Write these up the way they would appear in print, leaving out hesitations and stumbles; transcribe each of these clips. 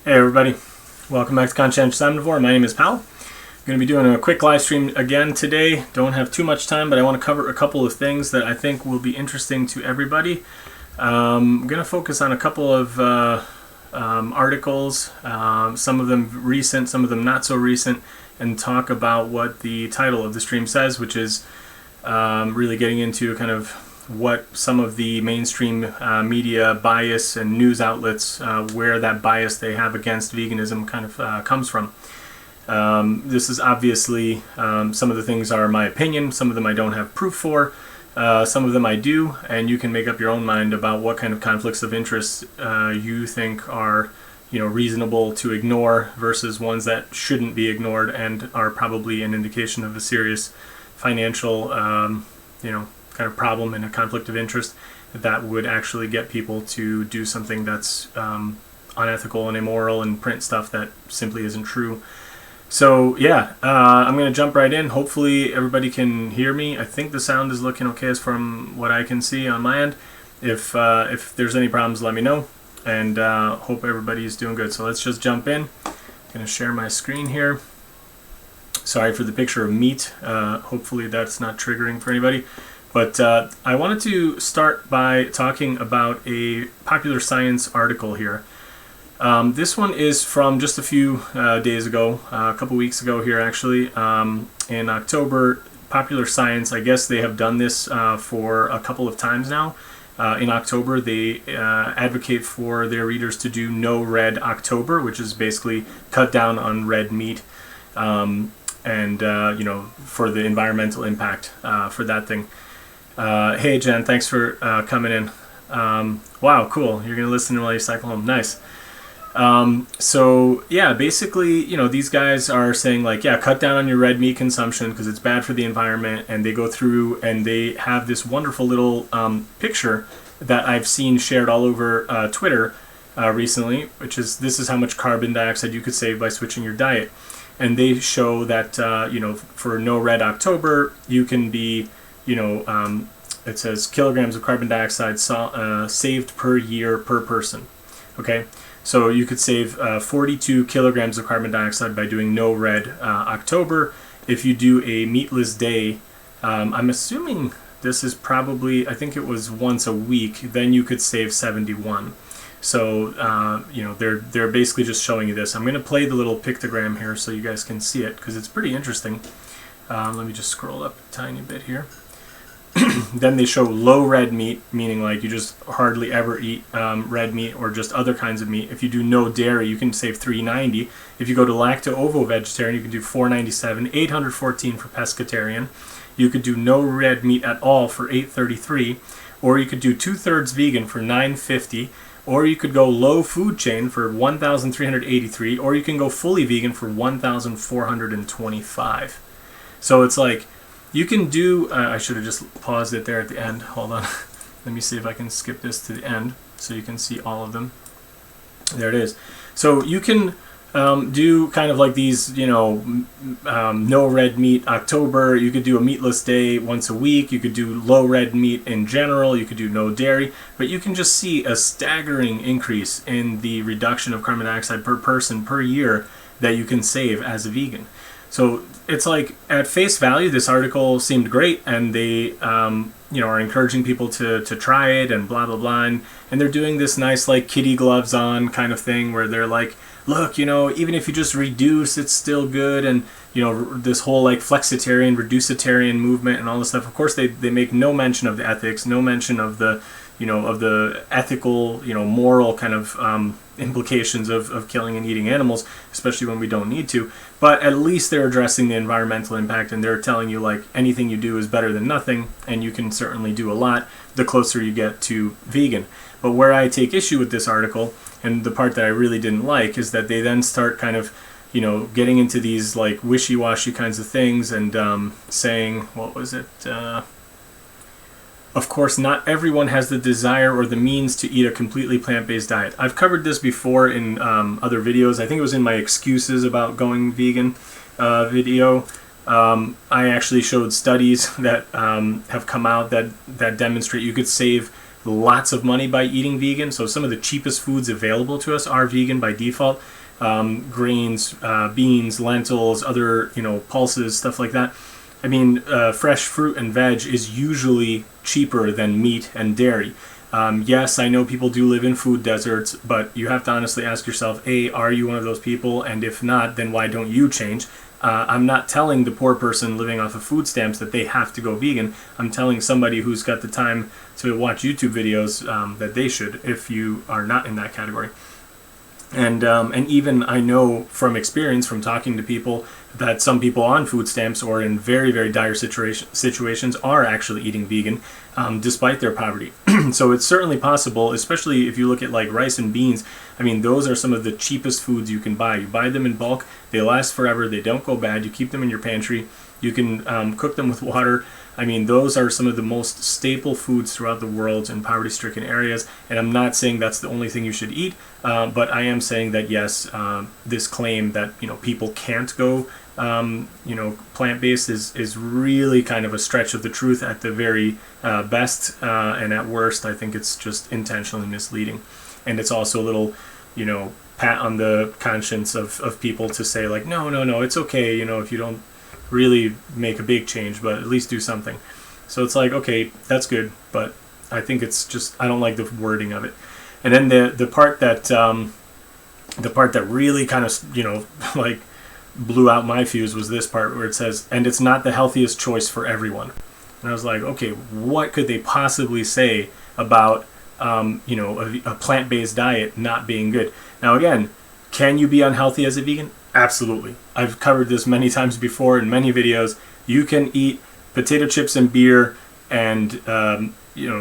Hey everybody, welcome back to Conscientious Omnivore. My name is Pal. I'm going to be doing a quick live stream again today. Don't have too much time, but I want to cover a couple of things that I think will be interesting to everybody. I'm going to focus on a couple of articles, some of them recent, some of them not so recent, and talk about what the title of the stream says, which is really getting into kind of what some of the mainstream media bias and news outlets, where that bias they have against veganism kind of comes from. This is obviously, some of the things are my opinion, some of them I don't have proof for, some of them I do, and you can make up your own mind about what kind of conflicts of interest you think are reasonable to ignore versus ones that shouldn't be ignored and are probably an indication of a serious financial kind of problem and a conflict of interest that would actually get people to do something that's unethical and immoral and print stuff that simply isn't true. So yeah, I'm going to jump right in. Hopefully everybody can hear me. I think the sound is looking okay as from what I can see on my end. If there's any problems, let me know, and hope everybody's doing good. So let's just jump in. I'm going to share my screen here. Sorry for the picture of meat. Hopefully that's not triggering for anybody. But I wanted to start by talking about a Popular Science article here. This one is from just a few days ago, a couple weeks ago here actually, in October. Popular Science, I guess they have done this for a couple of times now. In October, they advocate for their readers to do No Red October, which is basically cut down on red meat, and for the environmental impact for that thing. Hey Jen, thanks for coming in. Wow, cool. You're going to listen while you cycle home. Nice. So yeah, basically, these guys are saying like, yeah, cut down on your red meat consumption because it's bad for the environment. And they go through and they have this wonderful little picture that I've seen shared all over Twitter recently, which is, this is how much carbon dioxide you could save by switching your diet. And they show that, for No Red October, you can be, it says kilograms of carbon dioxide saved per year per person. Okay, so you could save 42 kilograms of carbon dioxide by doing No Red October. If you do a meatless day, I'm assuming this is probably, I think it was once a week, then you could save 71. So, they're basically just showing you this. I'm going to play the little pictogram here so you guys can see it because it's pretty interesting. Let me just scroll up a tiny bit here. Then they show low red meat, meaning like you just hardly ever eat red meat or just other kinds of meat. If you do no dairy, you can save 390. If you go to lacto-ovo vegetarian, you can do 497, 814 for pescatarian. You could do no red meat at all for 833, or you could do 2/3 vegan for 950, or you could go low food chain for 1,383, or you can go fully vegan for 1,425. So it's like, you can do, I should have just paused it there at the end. Hold on. Let me see if I can skip this to the end so you can see all of them. There it is. So you can do kind of like these, no red meat October. You could do a meatless day once a week. You could do low red meat in general. You could do no dairy. But you can just see a staggering increase in the reduction of carbon dioxide per person per year that you can save as a vegan. So it's like, at face value, this article seemed great, and they, are encouraging people to try it and blah, blah, blah. And they're doing this nice, like, kitty gloves on kind of thing where they're like, look, even if you just reduce, it's still good. And, this whole, like, flexitarian, reducitarian movement and all this stuff. Of course, they make no mention of the ethics, no mention of the, of the ethical, moral kind of implications of killing and eating animals, especially when we don't need to. But at least they're addressing the environmental impact, and they're telling you like anything you do is better than nothing, and you can certainly do a lot the closer you get to vegan. But where I take issue with this article, and the part that I really didn't like, is that they then start kind of getting into these like wishy-washy kinds of things and saying, what was it? Of course, not everyone has the desire or the means to eat a completely plant-based diet. I've covered this before in other videos. I think it was in my excuses about going vegan video. I actually showed studies that have come out that demonstrate you could save lots of money by eating vegan. So some of the cheapest foods available to us are vegan by default. grains, beans, lentils, other, pulses, stuff like that. I mean, fresh fruit and veg is usually cheaper than meat and dairy. Yes, I know people do live in food deserts, but you have to honestly ask yourself, A, are you one of those people? And if not, then why don't you change? I'm not telling the poor person living off of food stamps that they have to go vegan. I'm telling somebody who's got the time to watch YouTube videos that they should, if you are not in that category. And even I know from experience, from talking to people, that some people on food stamps or in very, very dire situations are actually eating vegan despite their poverty. So it's certainly possible, especially if you look at like rice and beans. I mean, those are some of the cheapest foods you can buy. You buy them in bulk, they last forever, they don't go bad, you keep them in your pantry, you can cook them with water. I mean, those are some of the most staple foods throughout the world in poverty-stricken areas. And I'm not saying that's the only thing you should eat, but I am saying that yes, this claim that people can't go plant-based is really kind of a stretch of the truth at the very best, and at worst, I think it's just intentionally misleading. And it's also a little, pat on the conscience of people to say like, no, it's okay, if you don't really make a big change, but at least do something. So it's like, okay, that's good, but I think it's just, I don't like the wording of it. And then the part that really kind of like blew out my fuse was this part where it says, and it's not the healthiest choice for everyone. And I was like, okay, what could they possibly say about a plant-based diet not being good? Now again, can you be unhealthy as a vegan? Absolutely. I've covered this many times before in many videos. You can eat potato chips and beer and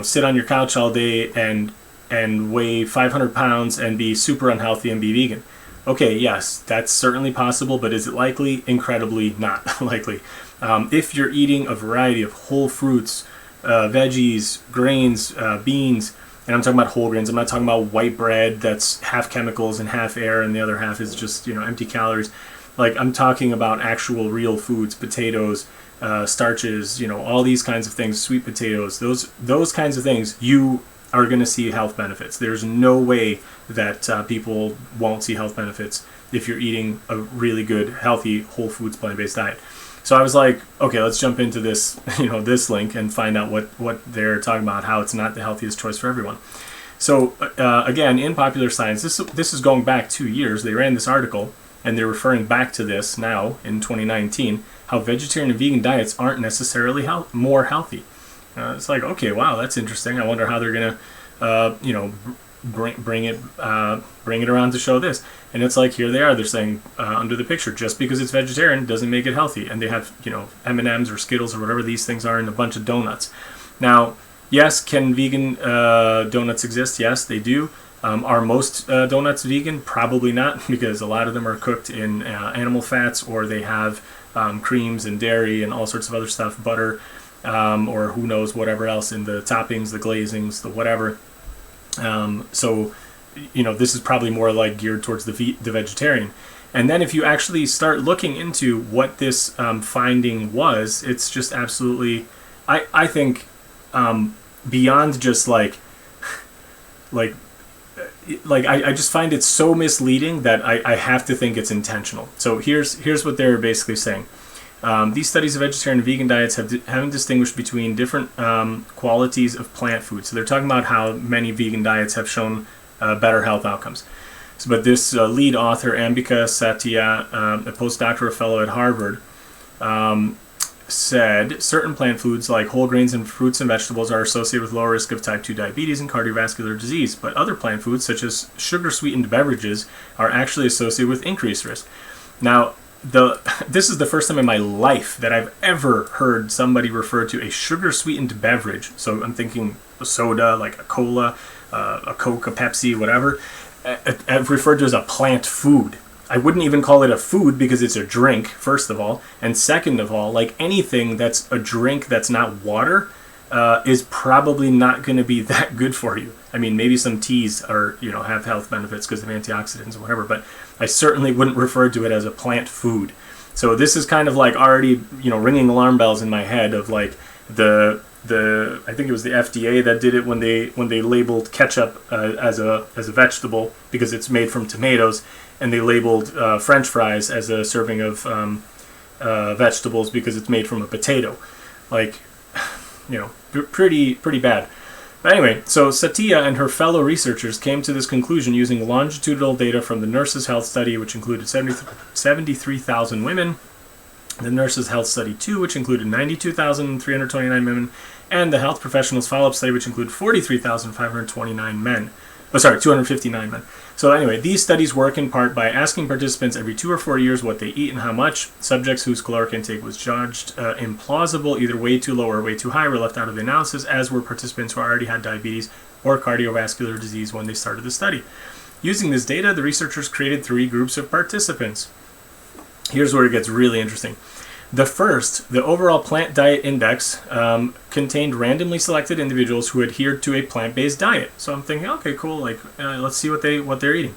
sit on your couch all day and weigh 500 pounds and be super unhealthy and be vegan. Okay, yes, that's certainly possible, but is it likely? Incredibly not likely. If you're eating a variety of whole fruits, veggies, grains, beans, and I'm talking about whole grains. I'm not talking about white bread that's half chemicals and half air and the other half is just, empty calories. Like, I'm talking about actual real foods, potatoes, starches, all these kinds of things, sweet potatoes, those kinds of things, you are going to see health benefits. There's no way that people won't see health benefits if you're eating a really good, healthy, whole foods, plant-based diet. So I was like, okay, let's jump into this, this link and find out what they're talking about, how it's not the healthiest choice for everyone. So again, in Popular Science, this is going back 2 years. They ran this article, and they're referring back to this now in 2019, how vegetarian and vegan diets aren't necessarily more healthy. It's like, okay, wow, that's interesting. I wonder how they're gonna, bring it around to show this. And it's like, here they are. They're saying under the picture, just because it's vegetarian doesn't make it healthy. And they have, M&Ms or Skittles or whatever these things are, and a bunch of donuts. Now, yes, can vegan donuts exist? Yes, they do. Are most donuts vegan? Probably not, because a lot of them are cooked in animal fats, or they have creams and dairy and all sorts of other stuff, butter, or who knows, whatever else in the toppings, the glazings, the whatever. So, this is probably more like geared towards the vegetarian. And then if you actually start looking into what this finding was, it's just absolutely, I think, beyond just I just find it so misleading that I have to think it's intentional. So here's what they're basically saying. These studies of vegetarian and vegan diets haven't distinguished between different qualities of plant food. So they're talking about how many vegan diets have shown better health outcomes. So, but this lead author, Ambika Satya, a postdoctoral fellow at Harvard, said certain plant foods like whole grains and fruits and vegetables are associated with lower risk of type 2 diabetes and cardiovascular disease, but other plant foods such as sugar-sweetened beverages are actually associated with increased risk. Now, this is the first time in my life that I've ever heard somebody refer to a sugar-sweetened beverage. So I'm thinking a soda, like a cola, a Coke, a Pepsi, whatever, referred to as a plant food. I wouldn't even call it a food because it's a drink, first of all. And second of all, like anything that's a drink that's not water is probably not going to be that good for you. I mean, maybe some teas are, have health benefits because of antioxidants or whatever, but I certainly wouldn't refer to it as a plant food. So this is kind of like already, ringing alarm bells in my head of like the I think it was the FDA that did it when they labeled ketchup as a vegetable because it's made from tomatoes, and they labeled French fries as a serving of vegetables because it's made from a potato. Like, pretty bad. But anyway, so Satya and her fellow researchers came to this conclusion using longitudinal data from the Nurses' Health Study, which included 73,000 women, the Nurses' Health Study 2, which included 92,329 women, and the Health Professionals Follow-Up Study, which included 43,529 men. 259 men. So anyway, these studies work in part by asking participants every 2 or 4 years what they eat and how much. Subjects whose caloric intake was judged implausible, either way too low or way too high, were left out of the analysis, as were participants who already had diabetes or cardiovascular disease when they started the study. Using this data, the researchers created 3 groups of participants. Here's where it gets really interesting. The first, the overall plant diet index, contained randomly selected individuals who adhered to a plant-based diet. So I'm thinking, okay, cool. Like, let's see what they're eating.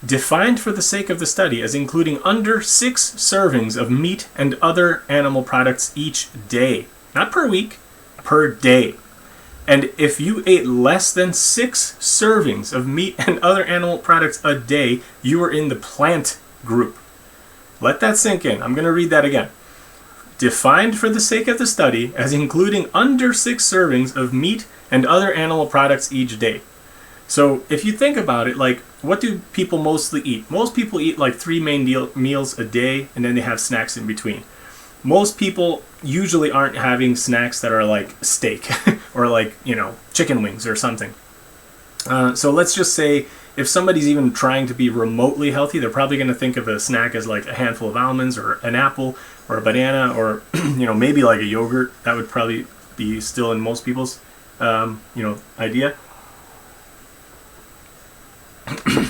Defined for the sake of the study as including under 6 servings of meat and other animal products each day, not per week, per day. And if you ate less than 6 servings of meat and other animal products a day, you are in the plant group. Let that sink in. I'm going to read that again. Defined for the sake of the study as including under 6 servings of meat and other animal products each day. So if you think about it, like, what do people mostly eat? Most people eat like 3 main meals a day, and then they have snacks in between. Most people usually aren't having snacks that are like steak or like, chicken wings or something. So let's just say if somebody's even trying to be remotely healthy, they're probably going to think of a snack as like a handful of almonds or an apple or a banana or, maybe like a yogurt. That would probably be still in most people's, idea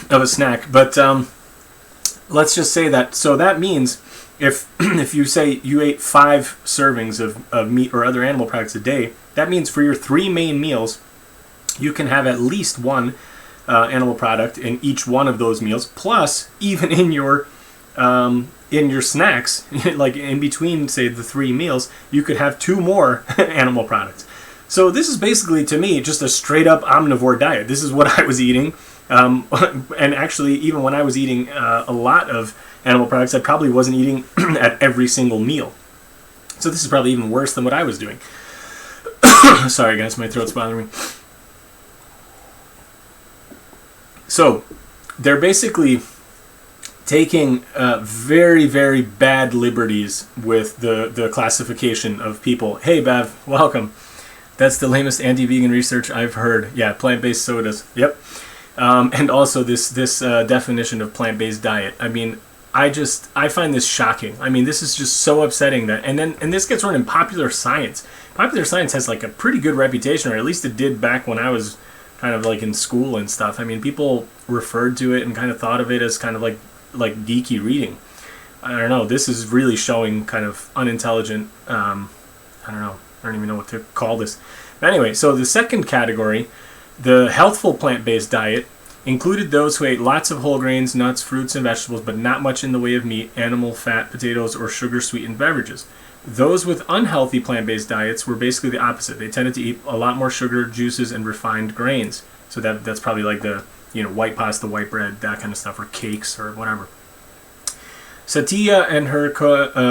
of a snack. But let's just say that. So that means if you say you ate 5 servings of meat or other animal products a day, that means for your 3 main meals, you can have at least 1 animal product in each one of those meals, plus even in your snacks, like in between, say, the 3 meals, you could have 2 more animal products. So this is basically, to me, just a straight up omnivore diet. This is what I was eating, and actually, even when I was eating a lot of animal products, I probably wasn't eating at every single meal. So this is probably even worse than what I was doing. Sorry guys, my throat's bothering me. So they're basically taking very, very bad liberties with the classification of people. Hey, Bev, welcome. That's the lamest anti-vegan research I've heard. Yeah, plant-based sodas. Yep. And also this definition of plant-based diet. I mean, I find this shocking. I mean, this is just so upsetting that, and this gets run in Popular Science. Popular Science has like a pretty good reputation, or at least it did back when I was kind of like in school and stuff. I mean, people referred to it and kind of thought of it as kind of like geeky reading. I don't know. This is really showing kind of unintelligent. I don't know. I don't even know what to call this. But anyway, so the second category, the healthful plant-based diet, included those who ate lots of whole grains, nuts, fruits, and vegetables, but not much in the way of meat, animal fat, potatoes, or sugar-sweetened beverages. Those with unhealthy plant-based diets were basically the opposite. They tended to eat a lot more sugar, juices, and refined grains. So that's probably like the white pasta, white bread, that kind of stuff, or cakes, or whatever. Satya and her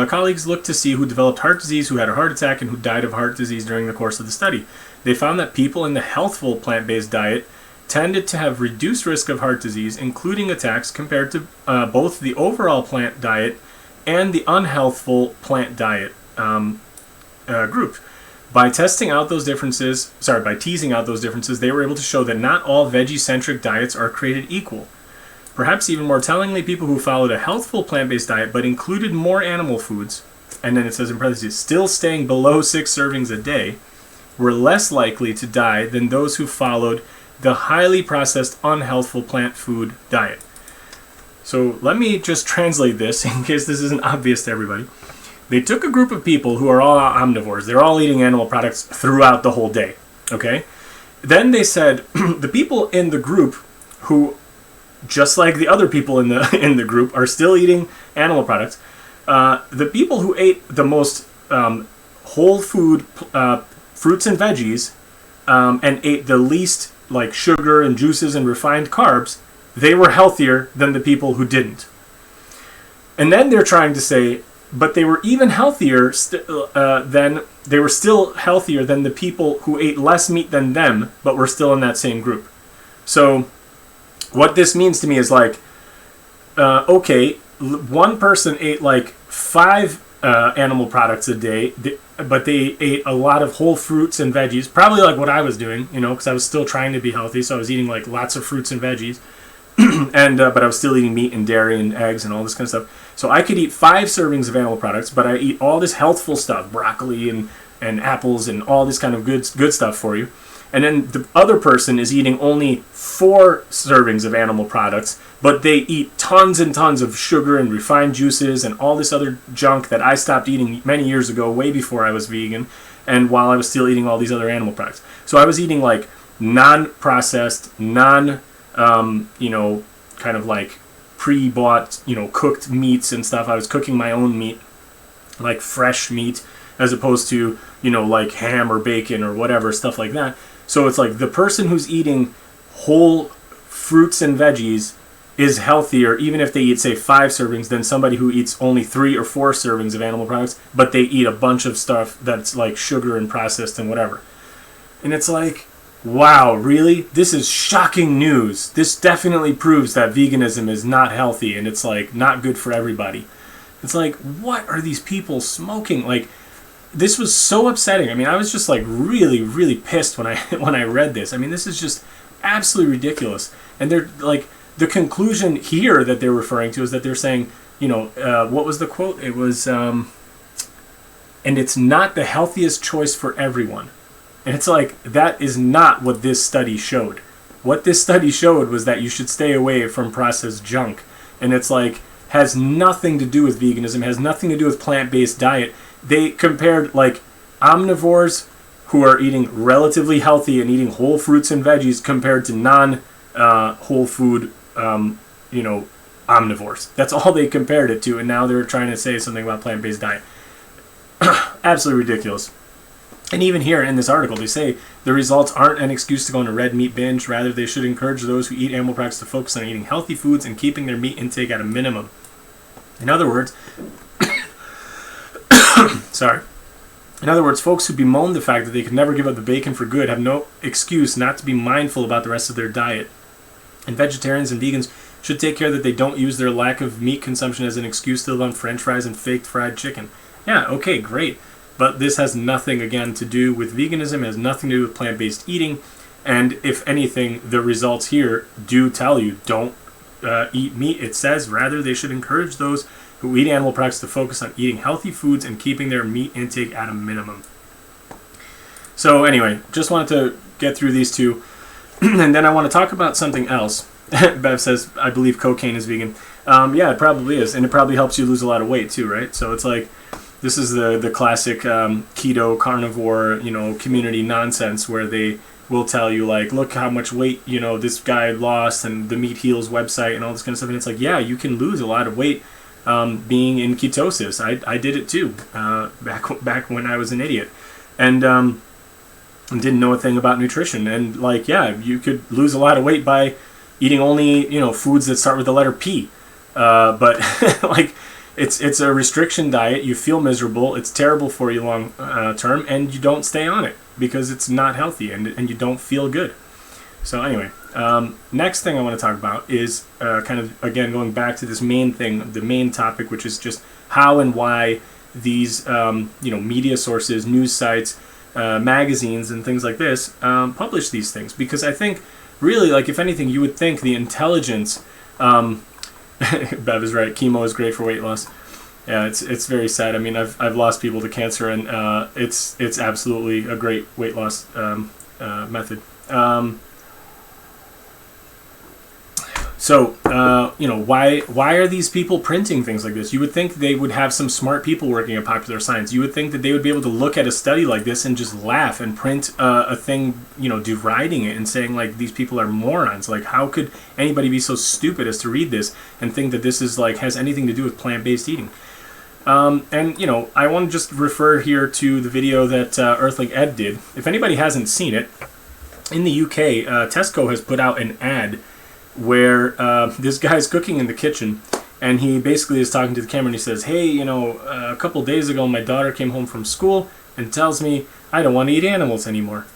colleagues looked to see who developed heart disease, who had a heart attack, and who died of heart disease during the course of the study. They found that people in the healthful plant-based diet tended to have reduced risk of heart disease, including attacks, compared to both the overall plant diet and the unhealthful plant diet group. By teasing out those differences, they were able to show that not all veggie-centric diets are created equal. Perhaps even more tellingly, people who followed a healthful plant-based diet but included more animal foods, and then it says in parentheses, still staying below 6 servings a day, were less likely to die than those who followed the highly processed, unhealthful plant food diet. So let me just translate this in case this isn't obvious to everybody. They took a group of people who are all omnivores. They're all eating animal products throughout the whole day. Okay? Then they said the people in the group who, just like the other people in the group, are still eating animal products. The people who ate the most whole food, fruits and veggies, and ate the least like sugar and juices and refined carbs, they were healthier than the people who didn't. And then they're trying to say, but they were even healthier they were still healthier than the people who ate less meat than them, but were still in that same group. So what this means to me is like, okay, one person ate like 5 animal products a day, but they ate a lot of whole fruits and veggies, probably like what I was doing, you know, because I was still trying to be healthy, so I was eating like lots of fruits and veggies, and but I was still eating meat and dairy and eggs and all this kind of stuff. So I could eat 5 servings of animal products, but I eat all this healthful stuff, broccoli and apples and all this kind of good stuff for you. And then the other person is eating only 4 servings of animal products, but they eat tons and tons of sugar and refined juices and all this other junk that I stopped eating many years ago, way before I was vegan, and while I was still eating all these other animal products. So I was eating like non-processed, kind of like pre-bought, cooked meats and stuff. I was cooking my own meat, like fresh meat, as opposed to, like ham or bacon or whatever, stuff like that. So it's like the person who's eating whole fruits and veggies is healthier, even if they eat, say, 5 servings, than somebody who eats only 3 or 4 servings of animal products, but they eat a bunch of stuff that's like sugar and processed and whatever. And it's like, wow, really? This is shocking news. This definitely proves that veganism is not healthy and it's like not good for everybody. It's like, what are these people smoking? Like, this was so upsetting. I mean, I was just like really, really pissed when I read this. I mean, this is just absolutely ridiculous. And they're like, the conclusion here that they're referring to is that they're saying, what was the quote? It was, and it's not the healthiest choice for everyone. And it's like, that is not what this study showed. What this study showed was that you should stay away from processed junk. And it's like, has nothing to do with veganism, has nothing to do with plant-based diet. They compared like omnivores who are eating relatively healthy and eating whole fruits and veggies compared to non-whole food, omnivores. That's all they compared it to, and now they're trying to say something about plant-based diet. Absolutely ridiculous. And even here in this article, they say the results aren't an excuse to go on a red meat binge. Rather, they should encourage those who eat animal products to focus on eating healthy foods and keeping their meat intake at a minimum. In other words, folks who bemoan the fact that they could never give up the bacon for good have no excuse not to be mindful about the rest of their diet. And vegetarians and vegans should take care that they don't use their lack of meat consumption as an excuse to live on French fries and faked fried chicken. Yeah, okay, great. But this has nothing, again, to do with veganism. It has nothing to do with plant-based eating. And if anything, the results here do tell you don't eat meat. It says, rather, they should encourage those who eat animal products to focus on eating healthy foods and keeping their meat intake at a minimum. So anyway, just wanted to get through these two. And then I want to talk about something else. Bev says, I believe cocaine is vegan. Yeah, it probably is. And it probably helps you lose a lot of weight too, right? So it's like, this is the classic keto, carnivore, community nonsense where they will tell you, like, look how much weight, this guy lost and the Meat Heals website and all this kind of stuff. And it's like, yeah, you can lose a lot of weight being in ketosis. I did it too, back when I was an idiot. And didn't know a thing about nutrition. And like, yeah, you could lose a lot of weight by eating only, foods that start with the letter P. But like, it's a restriction diet. You feel miserable. It's terrible for you long term, and you don't stay on it because it's not healthy and you don't feel good. So anyway, next thing I want to talk about is kind of, again, going back to this main thing, the main topic, which is just how and why these media sources, news sites, magazines, and things like this publish these things. Because I think really, like, if anything, you would think the intelligence. Bev is right. Chemo is great for weight loss. Yeah, it's very sad. I mean, I've lost people to cancer, and it's absolutely a great weight loss method. So why are these people printing things like this? You would think they would have some smart people working at Popular Science. You would think that they would be able to look at a study like this and just laugh and print a thing, deriding it and saying, like, these people are morons. Like, how could anybody be so stupid as to read this and think that this is, like, has anything to do with plant-based eating? And, you know, I want to just refer here to the video that Earthling Ed did. If anybody hasn't seen it, in the UK, Tesco has put out an ad where this guy's cooking in the kitchen, and he basically is talking to the camera, and he says, hey, you know, a couple days ago my daughter came home from school and tells me I don't want to eat animals anymore.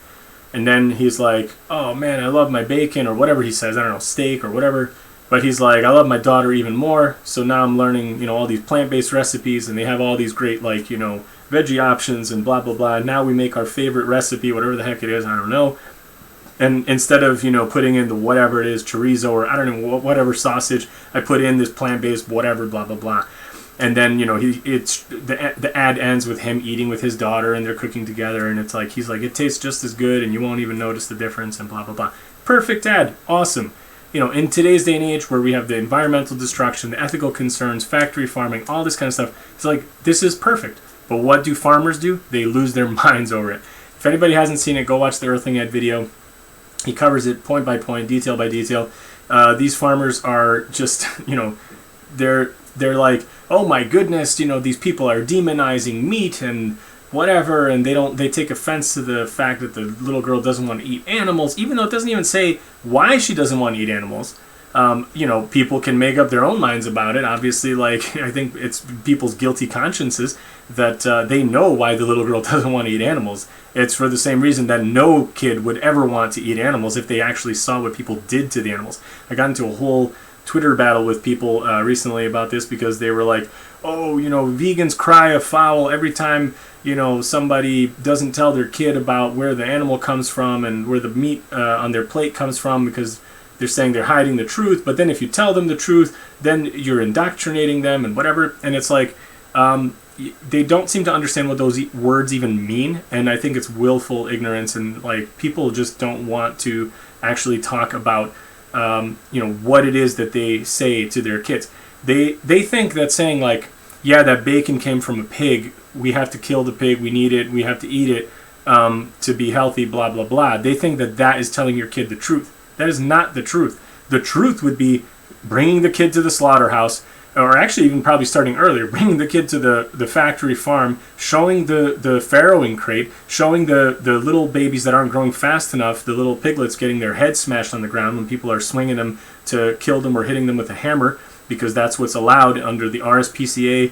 And then he's like, oh man, I love my bacon, or whatever he says, I don't know, steak or whatever. But he's like, I love my daughter even more, so now I'm learning, you know, all these plant-based recipes, and they have all these great, like, you know, veggie options and blah, blah, blah. Now we make our favorite recipe, whatever the heck it is, I don't know. And instead of, you know, putting in the whatever it is, chorizo, or I don't know, whatever sausage, I put in this plant-based whatever, blah, blah, blah. And then, you know, the ad ends with him eating with his daughter, and they're cooking together, and it's like, he's like, it tastes just as good, and you won't even notice the difference, and blah, blah, blah. Perfect ad. Awesome. You know, in today's day and age where we have the environmental destruction, the ethical concerns, factory farming, all this kind of stuff, it's like, this is perfect. But what do farmers do? They lose their minds over it. If anybody hasn't seen it, go watch the Earthling Ed video. He covers it point by point, detail by detail. These farmers are just, you know, they're like, oh my goodness, you know, these people are demonizing meat and whatever, and they take offense to the fact that the little girl doesn't want to eat animals, even though it doesn't even say why she doesn't want to eat animals. You know, people can make up their own minds about it. Obviously, like, I think it's people's guilty consciences that they know why the little girl doesn't want to eat animals. It's for the same reason that no kid would ever want to eat animals if they actually saw what people did to the animals. I got into a whole Twitter battle with people recently about this because they were like, oh, you know, vegans cry foul every time, you know, somebody doesn't tell their kid about where the animal comes from and where the meat on their plate comes from, because they're saying they're hiding the truth. But then if you tell them the truth, then you're indoctrinating them and whatever. And it's like, they don't seem to understand what those words even mean. And I think it's willful ignorance, and like, people just don't want to actually talk about you know, what it is that they say to their kids. They think that saying like, yeah, that bacon came from a pig, we have to kill the pig, we need it, we have to eat it to be healthy, blah, blah, blah. They think that that is telling your kid the truth. That is not the truth. The truth would be bringing the kid to the slaughterhouse, or actually even probably starting earlier, bringing the kid to the factory farm, showing the farrowing crate, showing the little babies that aren't growing fast enough, the little piglets getting their heads smashed on the ground when people are swinging them to kill them or hitting them with a hammer, because that's what's allowed under the RSPCA,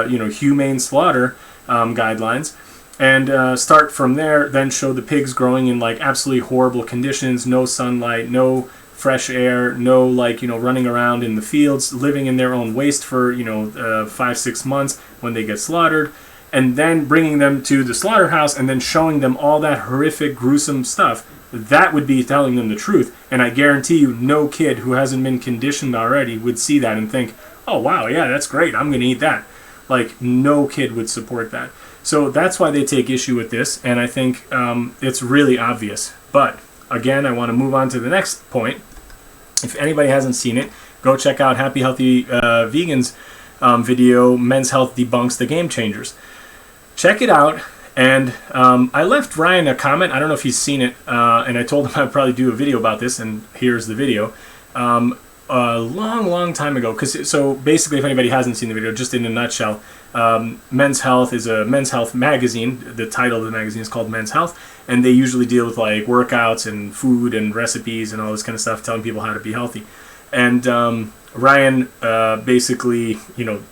you know, humane slaughter guidelines. And start from there, then show the pigs growing in like absolutely horrible conditions, no sunlight, no fresh air, no, like, you know, running around in the fields, living in their own waste for, you know, 5-6 months when they get slaughtered, and then bringing them to the slaughterhouse and then showing them all that horrific, gruesome stuff. That would be telling them the truth. And I guarantee you, no kid who hasn't been conditioned already would see that and think, oh wow, yeah, that's great, I'm going to eat that. Like, no kid would support that. So that's why they take issue with this, and I think it's really obvious. But again, I want to move on to the next point. If anybody hasn't seen it, go check out Happy Healthy Vegans video, Men's Health Debunks the Game Changers. Check it out. And I left Ryan a comment. I don't know if he's seen it, and I told him I'd probably do a video about this, and here's the video. A long time ago, so basically, if anybody hasn't seen the video, just in a nutshell, Men's Health is a men's health magazine. The title of the magazine is called Men's Health, and they usually deal with like workouts and food and recipes and all this kind of stuff, telling people how to be healthy. And Ryan basically, you know,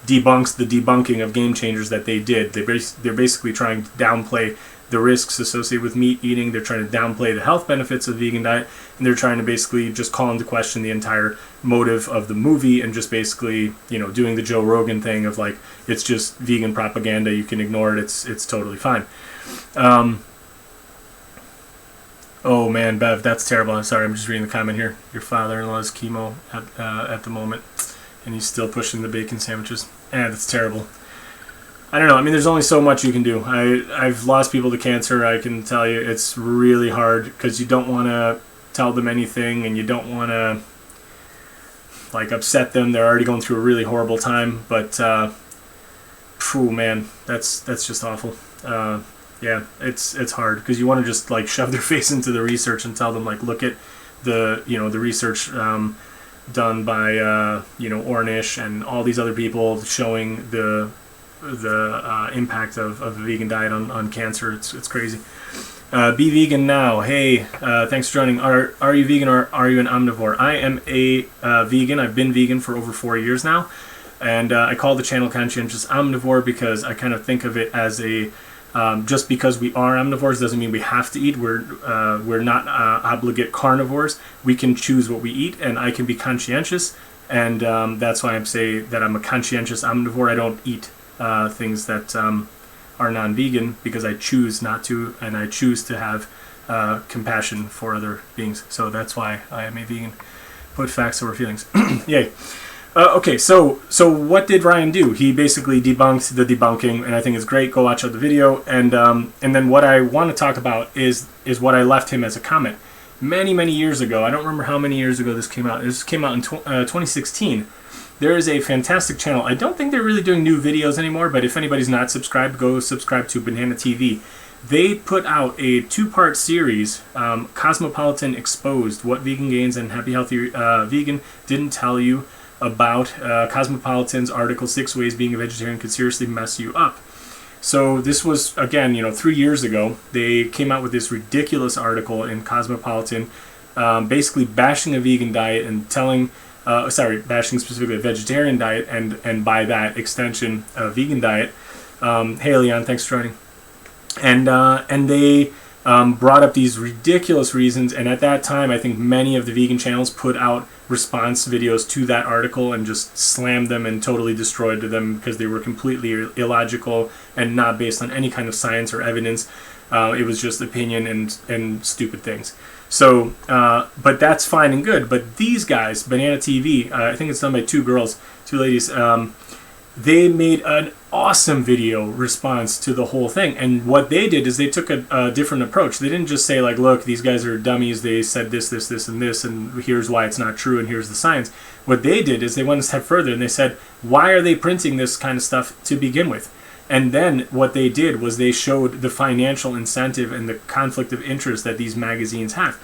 debunks the debunking of Game Changers that they did. They're basically trying to downplay the risks associated with meat eating. They're trying to downplay the health benefits of the vegan diet, and they're trying to basically just call into question the entire motive of the movie, and just basically, you know, doing the Joe Rogan thing of like, it's just vegan propaganda, you can ignore it, it's totally fine. Oh man, Bev, that's terrible. I'm sorry, I'm just reading the comment here. Your father-in-law is chemo at the moment, and he's still pushing the bacon sandwiches. That's terrible. I don't know. I mean, there's only so much you can do. I've lost people to cancer. I can tell you it's really hard because you don't want to tell them anything, and you don't want to like upset them. They're already going through a really horrible time. But, phew, man, that's just awful. Yeah, it's hard because you want to just like shove their face into the research and tell them like, look at the, you know, the research done by Ornish and all these other people showing the impact of a vegan diet on cancer. It's crazy. Be vegan now. Hey, thanks for joining. Are you vegan or are you an omnivore? I am a vegan. I've been vegan for over 4 years now, and I call the channel Conscientious Omnivore because I kind of think of it as a just because we are omnivores doesn't mean we have to eat. We're not obligate carnivores. We can choose what we eat, and I can be conscientious, and that's why I'm saying that I'm a conscientious omnivore. I don't eat things that are non-vegan because I choose not to, and I choose to have compassion for other beings. So that's why I am a vegan. Put facts over feelings. Yay. Okay, so what did Ryan do? He basically debunked the debunking, and I think it's great. Go watch out the video, and then what I want to talk about is what I left him as a comment many years ago. I don't remember how many years ago this came out. This came out in 2016. There is a fantastic channel. I don't think they're really doing new videos anymore, but if anybody's not subscribed, go subscribe to Banana TV. They put out a 2-part series, Cosmopolitan Exposed, What Vegan Gains and Happy Healthy Vegan Didn't Tell You About Cosmopolitan's article 6 Ways Being a Vegetarian Could Seriously Mess You Up. So this was, again, 3 years ago. They came out with this ridiculous article in Cosmopolitan, basically bashing a vegan diet and telling... bashing specifically a vegetarian diet and by that extension a vegan diet. Hey Leon, thanks for joining. And they brought up these ridiculous reasons, and at that time I think many of the vegan channels put out response videos to that article and just slammed them and totally destroyed them because they were completely illogical and not based on any kind of science or evidence. It was just opinion and stupid things. So, but that's fine and good. But these guys, Banana TV, I think it's done by 2 ladies, they made an awesome video response to the whole thing. And what they did is they took a different approach. They didn't just say, like, look, these guys are dummies. They said this, and this, and here's why it's not true, and here's the science. What they did is they went a step further, and they said, why are they printing this kind of stuff to begin with? And then what they did was they showed the financial incentive and the conflict of interest that these magazines have.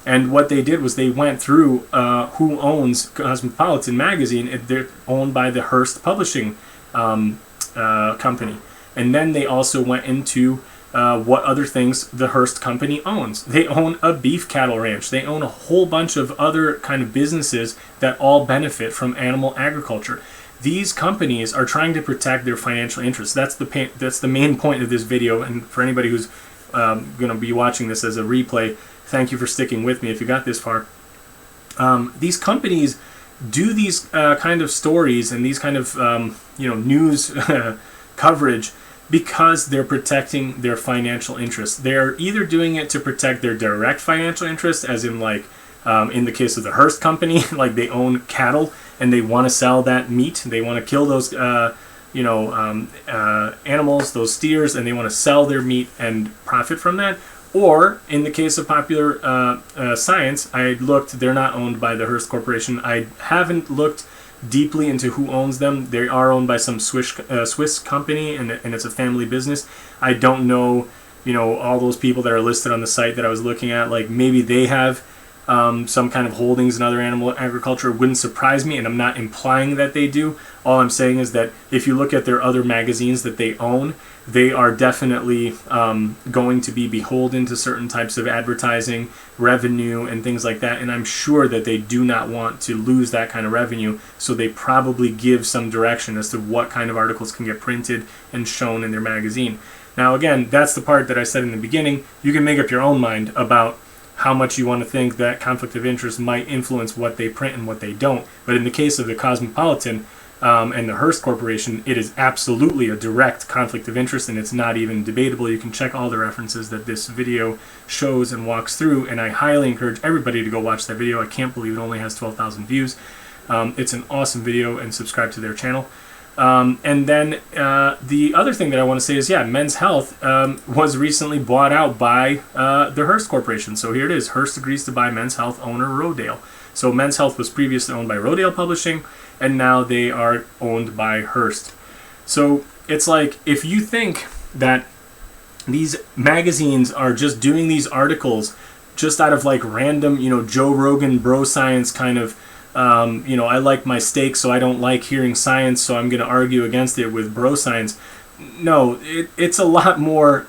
And what they did was they went through who owns Cosmopolitan magazine. They're owned by the Hearst Publishing company. And then they also went into what other things the Hearst company owns. They own a beef cattle ranch. They own a whole bunch of other kind of businesses that all benefit from animal agriculture. These companies are trying to protect their financial interests. That's the main point of this video. And for anybody who's going to be watching this as a replay, thank you for sticking with me if you got this far. These companies do these kind of stories and these kind of news coverage because they're protecting their financial interests. They're either doing it to protect their direct financial interests, as in like in the case of the Hearst company, like they own cattle and they want to sell that meat. They want to kill those animals, those steers, and they want to sell their meat and profit from that. Or in the case of Popular Science, I looked, they're not owned by the Hearst Corporation. I haven't looked deeply into who owns them. They are owned by some Swiss company, and it's a family business. I don't know, all those people that are listed on the site that I was looking at, like maybe they have some kind of holdings in other animal agriculture. It wouldn't surprise me, and I'm not implying that they do. All I'm saying is that if you look at their other magazines that they own, they are definitely going to be beholden to certain types of advertising, revenue, and things like that. And I'm sure that they do not want to lose that kind of revenue, so they probably give some direction as to what kind of articles can get printed and shown in their magazine. Now, again, that's the part that I said in the beginning. You can make up your own mind about how much you want to think that conflict of interest might influence what they print and what they don't. But in the case of the Cosmopolitan and the Hearst Corporation, it is absolutely a direct conflict of interest, and it's not even debatable. You can check all the references that this video shows and walks through, and I highly encourage everybody to go watch that video. I can't believe it only has 12,000 views. It's an awesome video, and subscribe to their channel. And then the other thing that I want to say is, Men's Health was recently bought out by the Hearst Corporation. So here it is. Hearst agrees to buy Men's Health owner Rodale. So Men's Health was previously owned by Rodale Publishing, and now they are owned by Hearst. So it's like, if you think that these magazines are just doing these articles just out of like random, Joe Rogan bro science kind of I like my steak, so I don't like hearing science, so I'm going to argue against it with bro science. No, it's a lot more,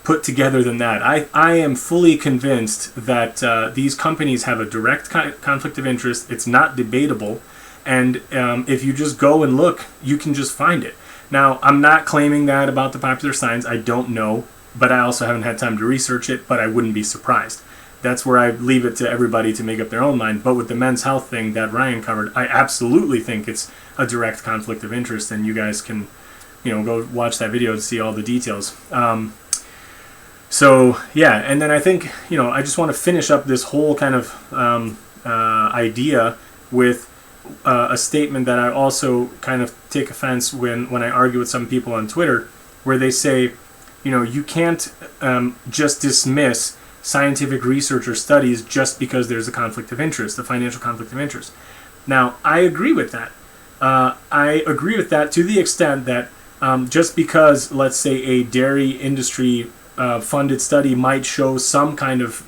put together than that. I am fully convinced that these companies have a direct conflict of interest. It's not debatable. And if you just go and look, you can just find it. Now, I'm not claiming that about the popular science. I don't know, but I also haven't had time to research it, but I wouldn't be surprised. That's where I leave it to everybody to make up their own mind. But with the men's health thing that Ryan covered, I absolutely think it's a direct conflict of interest, and you guys can, go watch that video to see all the details. And then I think, I just want to finish up this whole kind of idea with a statement that I also kind of take offense when I argue with some people on Twitter, where they say, you can't just dismiss scientific research or studies just because there's a conflict of interest, a financial conflict of interest. Now, I agree with that. I agree with that to the extent that just because, let's say, a dairy industry funded study might show some kind of,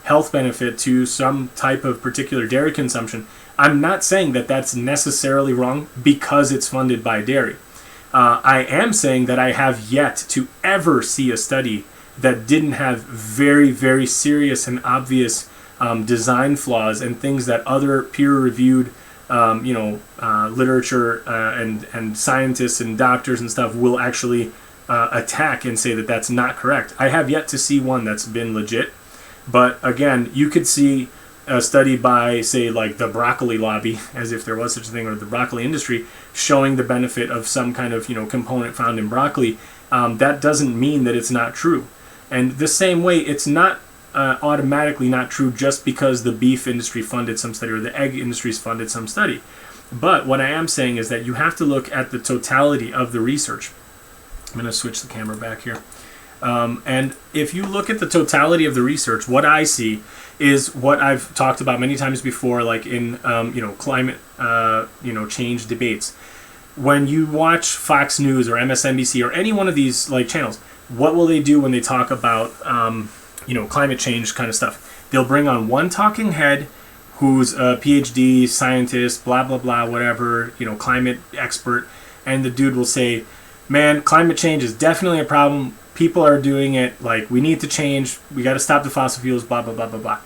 health benefit to some type of particular dairy consumption, I'm not saying that that's necessarily wrong because it's funded by dairy. I am saying that I have yet to ever see a study that didn't have very, very serious and obvious design flaws and things that other peer-reviewed, literature and scientists and doctors and stuff will actually attack and say that that's not correct. I have yet to see one that's been legit. But again, you could see a study by, say, like the broccoli lobby, as if there was such a thing, or the broccoli industry, showing the benefit of some kind of component found in broccoli. That doesn't mean that it's not true. And the same way, it's not automatically not true just because the beef industry funded some study or the egg industries funded some study. But what I am saying is that you have to look at the totality of the research. I'm going to switch the camera back here. And if you look at the totality of the research, what I see is what I've talked about many times before, like in climate change debates. When you watch Fox News or MSNBC or any one of these like channels, what will they do when they talk about climate change kind of stuff? They'll bring on one talking head who's a PhD scientist, blah blah blah, whatever, climate expert, and the dude will say, "Man, climate change is definitely a problem. People are doing it. Like, we need to change. We got to stop the fossil fuels, blah, blah, blah, blah, blah."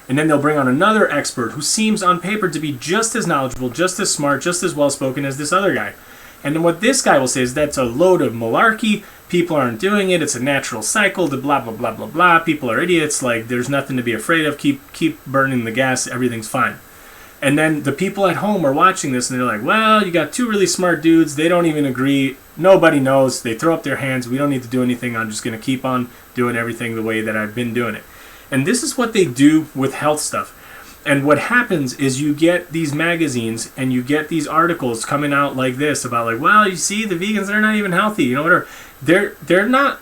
And then they'll bring on another expert who seems on paper to be just as knowledgeable, just as smart, just as well-spoken as this other guy. And then what this guy will say is that's a load of malarkey. People aren't doing it. It's a natural cycle to blah, blah, blah, blah, blah. People are idiots. Like, there's nothing to be afraid of. Keep burning the gas. Everything's fine. And then the people at home are watching this and they're like, well, you got two really smart dudes. They don't even agree. Nobody knows. They throw up their hands. We don't need to do anything. I'm just going to keep on doing everything the way that I've been doing it. And this is what they do with health stuff. And what happens is you get these magazines and you get these articles coming out like this about like, well, you see, the vegans, they're not even healthy, whatever. They're not,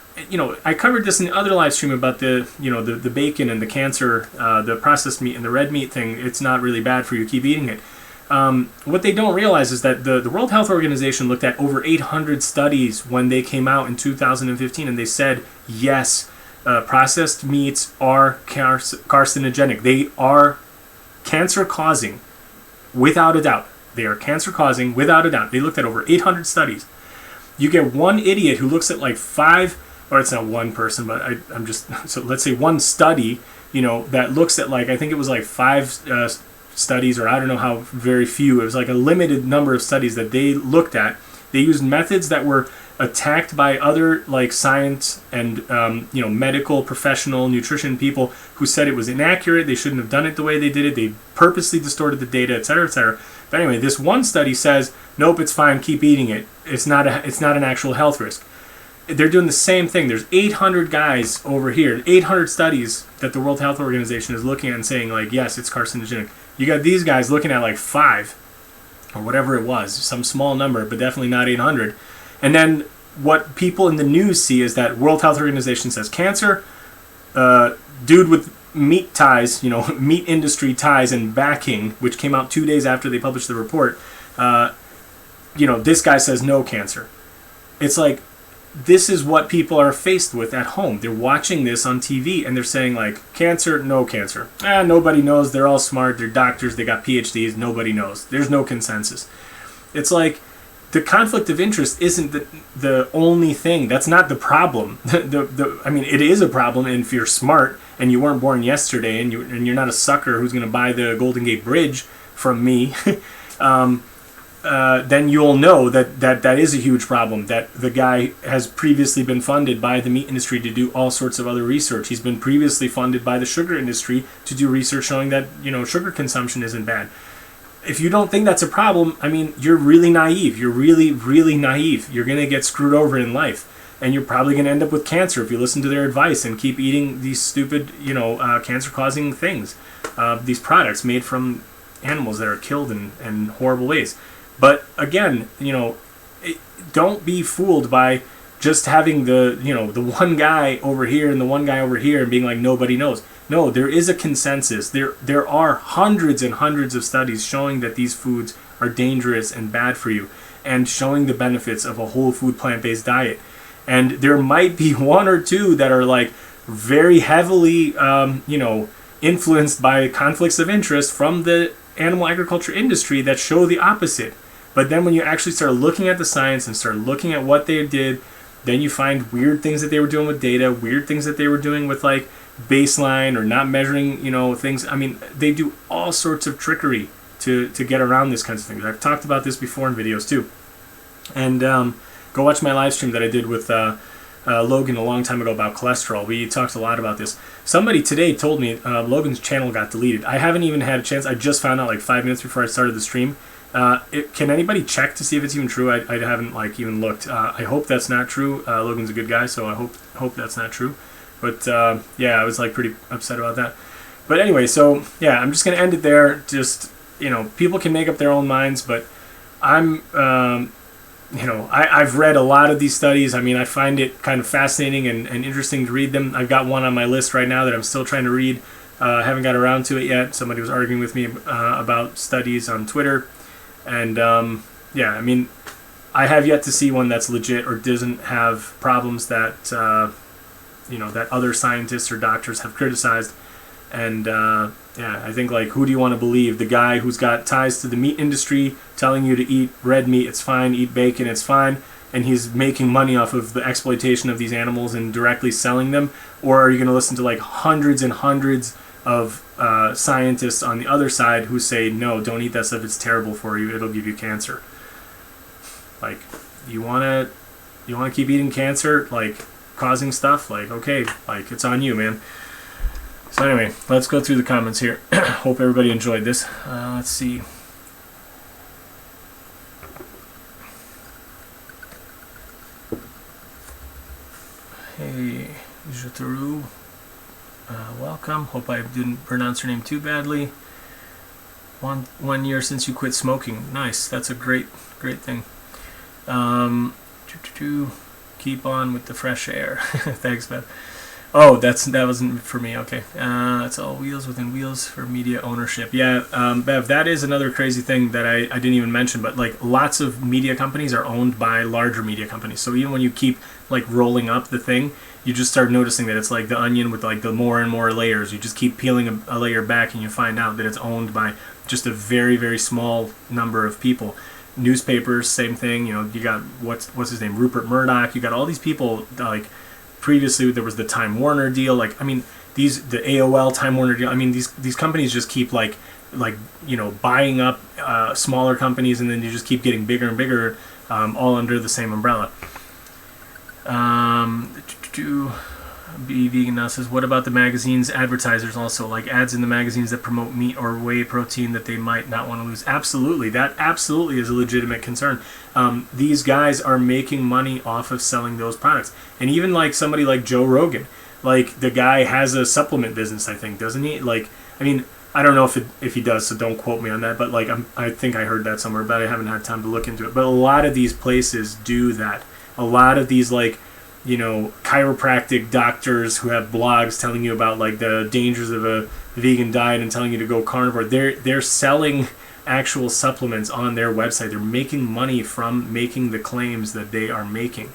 I covered this in the other live stream about the bacon and the cancer, the processed meat and the red meat thing. It's not really bad for you. Keep eating it. What they don't realize is that the World Health Organization looked at over 800 studies when they came out in 2015, and they said, yes, processed meats are carcinogenic. They are cancer-causing, without a doubt. They are cancer-causing, without a doubt. They looked at over 800 studies. You get one idiot who looks at like five, or it's not one person, but I'm just, so let's say one study, that looks at like, I think it was like five studies, or I don't know how very few. It was like a limited number of studies that they looked at. They used methods that were attacked by other like science and medical professional nutrition people who said it was inaccurate. They shouldn't have done it the way they did it. They purposely distorted the data, etc., etc. But anyway, this one study says, nope, it's fine. Keep eating it. It's not an actual health risk. They're doing the same thing. There's 800 guys over here, 800 studies that the World Health Organization is looking at and saying like, yes, it's carcinogenic. You got these guys looking at like 5 or whatever it was, some small number, but definitely not 800. And then what people in the news see is that World Health Organization says cancer, dude with meat ties, meat industry ties and backing, which came out 2 days after they published the report, this guy says no cancer. It's like, this is what people are faced with at home. They're watching this on TV and they're saying like, cancer, no cancer. Nobody knows. They're all smart. They're doctors. They got PhDs. Nobody knows. There's no consensus. It's like the conflict of interest isn't the only thing. That's not the problem. I mean, it is a problem if you're smart and you weren't born yesterday and you're not a sucker who's going to buy the Golden Gate Bridge from me. Then you'll know that is a huge problem, that the guy has previously been funded by the meat industry to do all sorts of other research. He's been previously funded by the sugar industry to do research showing that, sugar consumption isn't bad. If you don't think that's a problem, I mean, you're really naive. You're really, really naive. You're going to get screwed over in life. And you're probably going to end up with cancer if you listen to their advice and keep eating these stupid, cancer-causing things. These products made from animals that are killed in horrible ways. But again, don't be fooled by just having the one guy over here and the one guy over here and being like, nobody knows. No, there is a consensus. There are hundreds and hundreds of studies showing that these foods are dangerous and bad for you, and showing the benefits of a whole food plant-based diet. And there might be one or two that are like very heavily, influenced by conflicts of interest from the animal agriculture industry that show the opposite. But then when you actually start looking at the science and start looking at what they did, then you find weird things that they were doing with data, weird things that they were doing with like baseline or not measuring, things. I mean, they do all sorts of trickery to get around this kinds of things. I've talked about this before in videos too. And go watch my live stream that I did with Logan a long time ago about cholesterol. We talked a lot about this. Somebody today told me Logan's channel got deleted. I haven't even had a chance. I just found out like 5 minutes before I started the stream. Can anybody check to see if it's even true? I haven't even looked. I hope that's not true. Logan's a good guy, so I hope that's not true. But I was pretty upset about that. But anyway, so yeah, I'm just gonna end it there. Just people can make up their own minds, but I've read a lot of these studies. I mean, I find it kind of fascinating and interesting to read them. I've got one on my list right now that I'm still trying to read. I haven't got around to it yet. Somebody was arguing with me about studies on Twitter. And I mean, I have yet to see one that's legit or doesn't have problems that that other scientists or doctors have criticized. And I think who do you want to believe? The guy who's got ties to the meat industry telling you to eat red meat, it's fine, eat bacon, it's fine, and he's making money off of the exploitation of these animals and directly selling them? Or are you going to listen to hundreds and hundreds of scientists on the other side who say, no, don't eat that stuff, it's terrible for you, it'll give you cancer? You want to keep eating cancer, causing stuff? Okay, it's on you, man. So anyway, let's go through the comments here. Hope everybody enjoyed this. Let's see. Hey, Jutaru. Welcome. Hope I didn't pronounce your name too badly. One year since you quit smoking. Nice. That's a great thing. Keep on with the fresh air. Thanks, Bev. Oh, that wasn't for me. Okay. It's all wheels within wheels for media ownership. Yeah, Bev, that is another crazy thing that I didn't even mention, but lots of media companies are owned by larger media companies. So even when you keep rolling up the thing, you just start noticing that it's like the onion with the more and more layers. You just keep peeling a layer back and you find out that it's owned by just a very, very small number of people. Newspapers, same thing. You got what's his name, Rupert Murdoch. You got all these people previously there was the Time Warner deal. The AOL Time Warner deal. I mean, these companies just keep buying up smaller companies, and then you just keep getting bigger and bigger, all under the same umbrella. Be Vegan Now says, what about the magazine's advertisers also, ads in the magazines that promote meat or whey protein that they might not want to lose? Absolutely. That absolutely is a legitimate concern. These guys are making money off of selling those products. And even somebody like Joe Rogan, the guy has a supplement business, I think, doesn't he? I mean, I don't know if he does, so don't quote me on that, but I think I heard that somewhere, but I haven't had time to look into it. But a lot of these places do that. A lot of these chiropractic doctors who have blogs telling you about the dangers of a vegan diet and telling you to go carnivore, they're selling actual supplements on their website. They're making money from making the claims that they are making.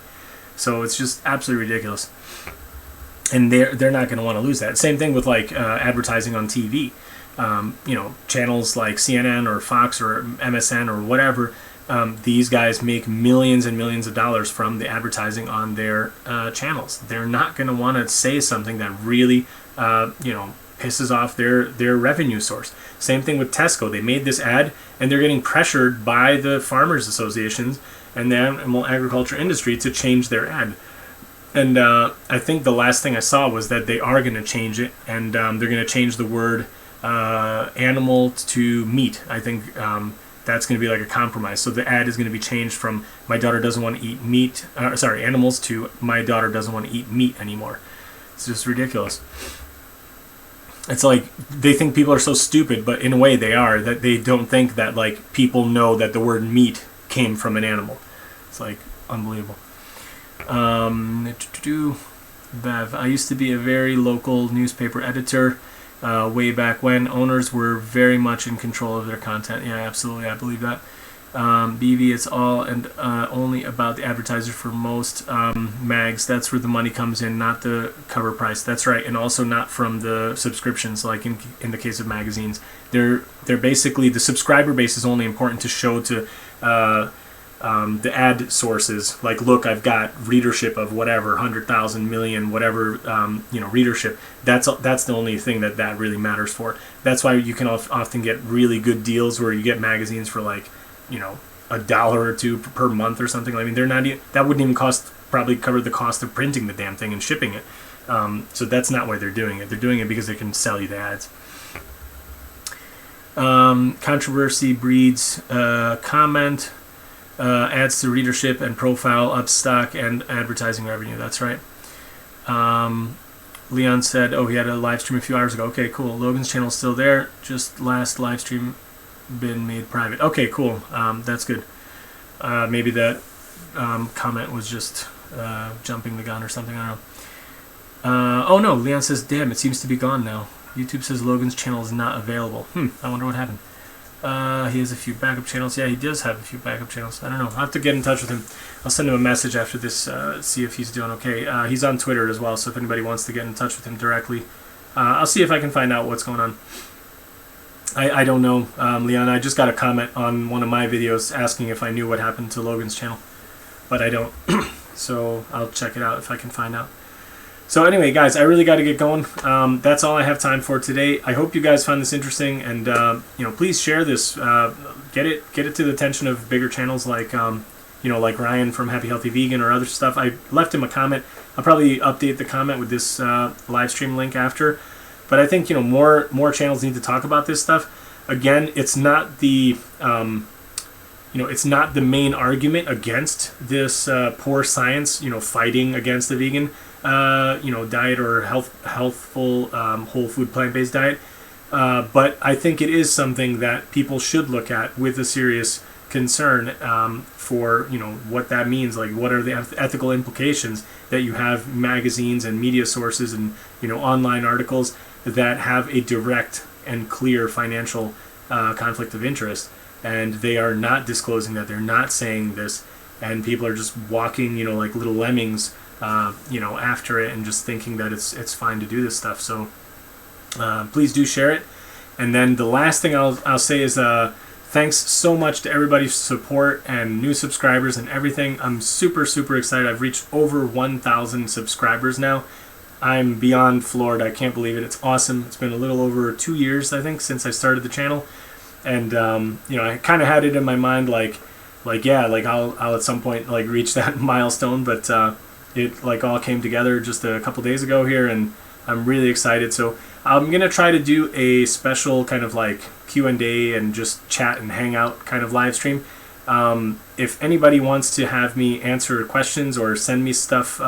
So it's just absolutely ridiculous. And they're not going to want to lose that. Same thing with like advertising on TV. You know, channels like CNN or Fox or MSN or whatever. These guys make millions and millions of dollars from the advertising on their channels. They're not going to want to say something that really, you know, pisses off their revenue source. Same thing with Tesco. They made this ad, and they're getting pressured by the farmers associations and the animal agriculture industry to change their ad. And I think the last thing I saw was that they are going to change it, and they're going to change the word animal to meat. I think that's going to be like a compromise. So the ad is going to be changed from "my daughter doesn't want to eat meat," animals, to "my daughter doesn't want to eat meat anymore." It's just ridiculous. It's like they think people are so stupid, but in a way they are, that they don't think that like people know that the word meat came from an animal. It's like unbelievable. Bev, I used to be a very local newspaper editor way back when. Owners were very much in control of their content. Yeah, absolutely, I believe that. BV, it's all and only about the advertisers for most mags. That's where the money comes in, not the cover price. That's right, and also not from the subscriptions. Like in the case of magazines, they're basically, the subscriber base is only important to show to the ad sources. Like, look, I've got readership of whatever 100,000 million, whatever you know, readership. That's the only thing that really matters for. That's why you can often get really good deals where you get magazines for like, you know, $1 or $2 per month or something. I mean, they're not that wouldn't even probably cover the cost of printing the damn thing and shipping it. So that's not why they're doing it. They're doing it because they can sell you the ads. Controversy breeds comment. Adds to readership and profile, up stock and advertising revenue. That's right. Leon said, oh, he had a live stream a few hours ago. Okay, cool. Logan's channel is still there. Just last live stream been made private. Okay, cool. That's good. Maybe that comment was just jumping the gun or something. I don't know. Oh no, Leon says, damn, it seems to be gone now. YouTube says Logan's channel is not available. I wonder what happened. He has a few backup channels. Yeah, he does have a few backup channels. I don't know. I'll have to get in touch with him. I'll send him a message after this, see if he's doing okay. He's on Twitter as well, so if anybody wants to get in touch with him directly, I'll see if I can find out what's going on. I don't know, Leon. I just got a comment on one of my videos asking if I knew what happened to Logan's channel, but I don't. So I'll check it out if I can find out. So anyway, guys, I really got to get going. That's all I have time for today. I hope you guys found this interesting, and you know, please share this. Get it to the attention of bigger channels like you know, like Ryan from Happy Healthy Vegan or other stuff. I left him a comment. I'll probably update the comment with this live stream link after. But I think, you know, more channels need to talk about this stuff. Again, it's not the you know, it's not the main argument against this poor science, you know, fighting against the vegan you know, diet or healthful whole food plant-based diet. But I think it is something that people should look at with a serious concern for, you know, what that means. Like, what are the ethical implications that you have magazines and media sources and, you know, online articles that have a direct and clear financial conflict of interest, and they are not disclosing that, they're not saying this, and people are just walking, you know, like little lemmings, you know, after it, and just thinking that it's fine to do this stuff. So please do share it. And then the last thing I'll say is thanks so much to everybody's support and new subscribers and everything. I'm super excited. I've reached over 1,000 subscribers now. I'm beyond floored. I can't believe it. It's awesome. It's been a little over 2 years, I think, since I started the channel. And you know, I kind of had it in my mind, like yeah, like I'll at some point like reach that milestone, but it like all came together just a couple days ago here, and I'm really excited. So I'm gonna try to do a special kind of like Q&A and just chat and hang out kind of live stream. If anybody wants to have me answer questions or send me stuff,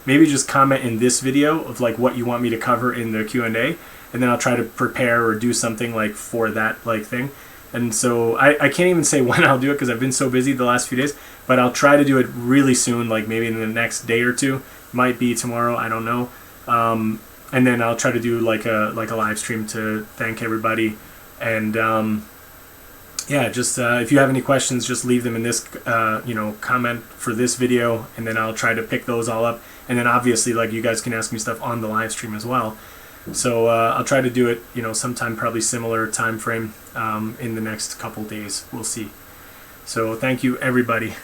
maybe just comment in this video of like what you want me to cover in the Q&A, and then I'll try to prepare or do something like for that like thing. And so I can't even say when I'll do it because I've been so busy the last few days, but I'll try to do it really soon, like maybe in the next day or two. Might be tomorrow, I don't know. And then I'll try to do like a live stream to thank everybody. And yeah, just if you have any questions, just leave them in this comment for this video, and then I'll try to pick those all up. And then obviously, like, you guys can ask me stuff on the live stream as well. So I'll try to do it, sometime probably similar time frame in the next couple days. We'll see. So thank you, everybody.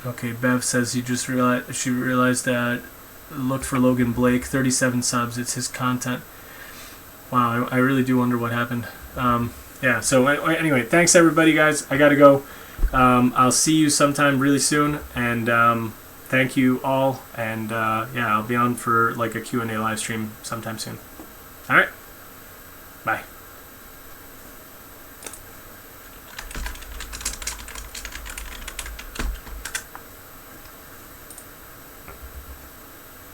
Okay, Bev says she realized that looked for Logan Blake, 37 subs. It's his content. Wow, I really do wonder what happened. Yeah. So anyway, thanks everybody, guys. I gotta go. I'll see you sometime really soon, and thank you all. And yeah, I'll be on for like a Q&A live stream sometime soon. All right. Bye.